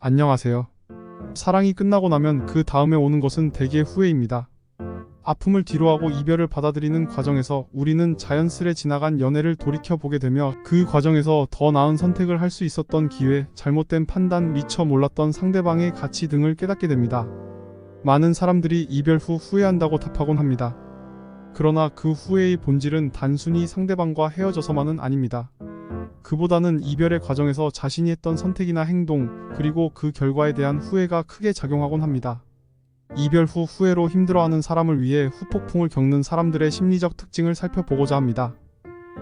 안녕하세요. 사랑이 끝나고 나면 그 다음에 오는 것은 대개 후회입니다. 아픔을 뒤로하고 이별을 받아들이는 과정에서 우리는 자연스레 지나간 연애를 돌이켜보게 되며 그 과정에서 더 나은 선택을 할 수 있었던 기회, 잘못된 판단, 미처 몰랐던 상대방의 가치 등을 깨닫게 됩니다. 많은 사람들이 이별 후 후회한다고 답하곤 합니다. 그러나 그 후회의 본질은 단순히 상대방과 헤어져서만은 아닙니다. 그보다는 이별의 과정에서 자신이 했던 선택이나 행동, 그리고 그 결과에 대한 후회가 크게 작용하곤 합니다. 이별 후 후회로 힘들어하는 사람을 위해 후폭풍을 겪는 사람들의 심리적 특징을 살펴보고자 합니다.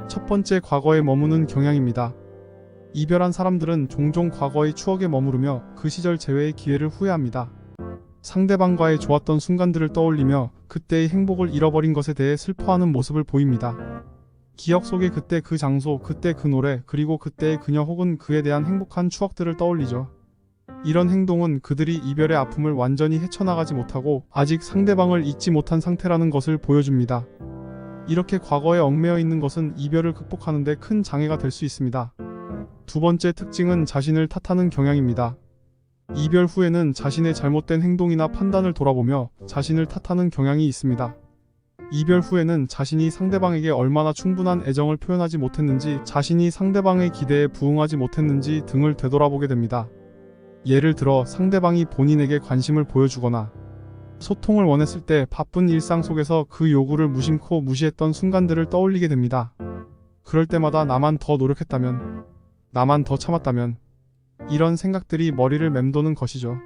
첫 번째, 과거에 머무는 경향입니다. 이별한 사람들은 종종 과거의 추억에 머무르며 그 시절 재회의 기회를 후회합니다. 상대방과의 좋았던 순간들을 떠올리며 그때의 행복을 잃어버린 것에 대해 슬퍼하는 모습을 보입니다. 기억 속에 그때 그 장소, 그때 그 노래, 그리고 그때의 그녀 혹은 그에 대한 행복한 추억들을 떠올리죠. 이런 행동은 그들이 이별의 아픔을 완전히 헤쳐나가지 못하고 아직 상대방을 잊지 못한 상태라는 것을 보여줍니다. 이렇게 과거에 얽매여 있는 것은 이별을 극복하는 데 큰 장애가 될 수 있습니다. 두 번째 특징은 자신을 탓하는 경향입니다. 이별 후에는 자신의 잘못된 행동이나 판단을 돌아보며 자신을 탓하는 경향이 있습니다. 이별 후에는 자신이 상대방에게 얼마나 충분한 애정을 표현하지 못했는지, 자신이 상대방의 기대에 부응하지 못했는지 등을 되돌아보게 됩니다. 예를 들어 상대방이 본인에게 관심을 보여주거나 소통을 원했을 때 바쁜 일상 속에서 그 요구를 무심코 무시했던 순간들을 떠올리게 됩니다. 그럴 때마다 나만 더 노력했다면, 나만 더 참았다면, 이런 생각들이 머리를 맴도는 것이죠.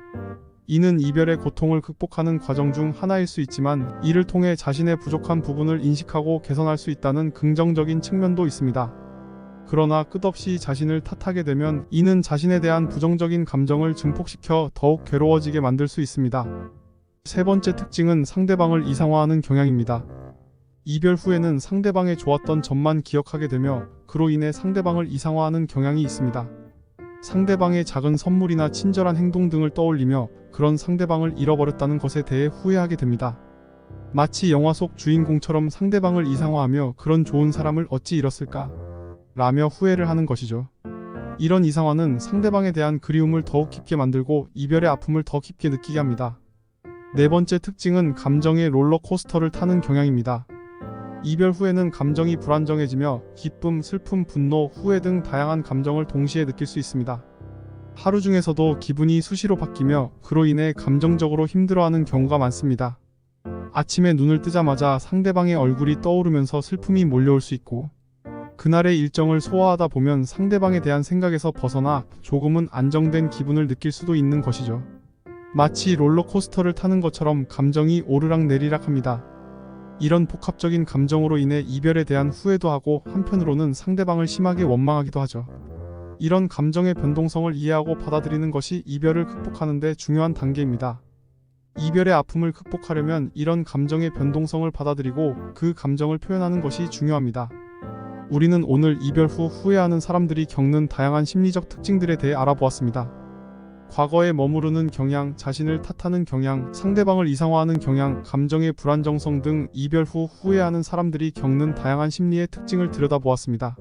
이는 이별의 고통을 극복하는 과정 중 하나일 수 있지만 이를 통해 자신의 부족한 부분을 인식하고 개선할 수 있다는 긍정적인 측면도 있습니다. 그러나 끝없이 자신을 탓하게 되면 이는 자신에 대한 부정적인 감정을 증폭시켜 더욱 괴로워지게 만들 수 있습니다. 세 번째 특징은 상대방을 이상화하는 경향입니다. 이별 후에는 상대방의 좋았던 점만 기억하게 되며 그로 인해 상대방을 이상화하는 경향이 있습니다. 상대방의 작은 선물이나 친절한 행동 등을 떠올리며 그런 상대방을 잃어버렸다는 것에 대해 후회하게 됩니다. 마치 영화 속 주인공처럼 상대방을 이상화하며 그런 좋은 사람을 어찌 잃었을까? 라며 후회를 하는 것이죠. 이런 이상화는 상대방에 대한 그리움을 더욱 깊게 만들고 이별의 아픔을 더 깊게 느끼게 합니다. 네 번째 특징은 감정의 롤러코스터를 타는 경향입니다. 이별 후에는 감정이 불안정해지며 기쁨, 슬픔, 분노, 후회 등 다양한 감정을 동시에 느낄 수 있습니다. 하루 중에서도 기분이 수시로 바뀌며 그로 인해 감정적으로 힘들어하는 경우가 많습니다. 아침에 눈을 뜨자마자 상대방의 얼굴이 떠오르면서 슬픔이 몰려올 수 있고, 그날의 일정을 소화하다 보면 상대방에 대한 생각에서 벗어나 조금은 안정된 기분을 느낄 수도 있는 것이죠. 마치 롤러코스터를 타는 것처럼 감정이 오르락내리락 합니다. 이런 복합적인 감정으로 인해 이별에 대한 후회도 하고 한편으로는 상대방을 심하게 원망하기도 하죠. 이런 감정의 변동성을 이해하고 받아들이는 것이 이별을 극복하는 데 중요한 단계입니다. 이별의 아픔을 극복하려면 이런 감정의 변동성을 받아들이고 그 감정을 표현하는 것이 중요합니다. 우리는 오늘 이별 후 후회하는 사람들이 겪는 다양한 심리적 특징들에 대해 알아보았습니다. 과거에 머무르는 경향, 자신을 탓하는 경향, 상대방을 이상화하는 경향, 감정의 불안정성 등 이별 후 후회하는 사람들이 겪는 다양한 심리의 특징을 들여다보았습니다.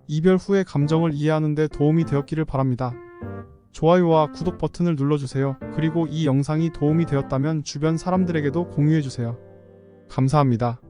이별 후의 감정을 이해하는 데 도움이 되었기를 바랍니다. 좋아요와 구독 버튼을 눌러주세요. 그리고 이 영상이 도움이 되었다면 주변 사람들에게도 공유해주세요. 감사합니다.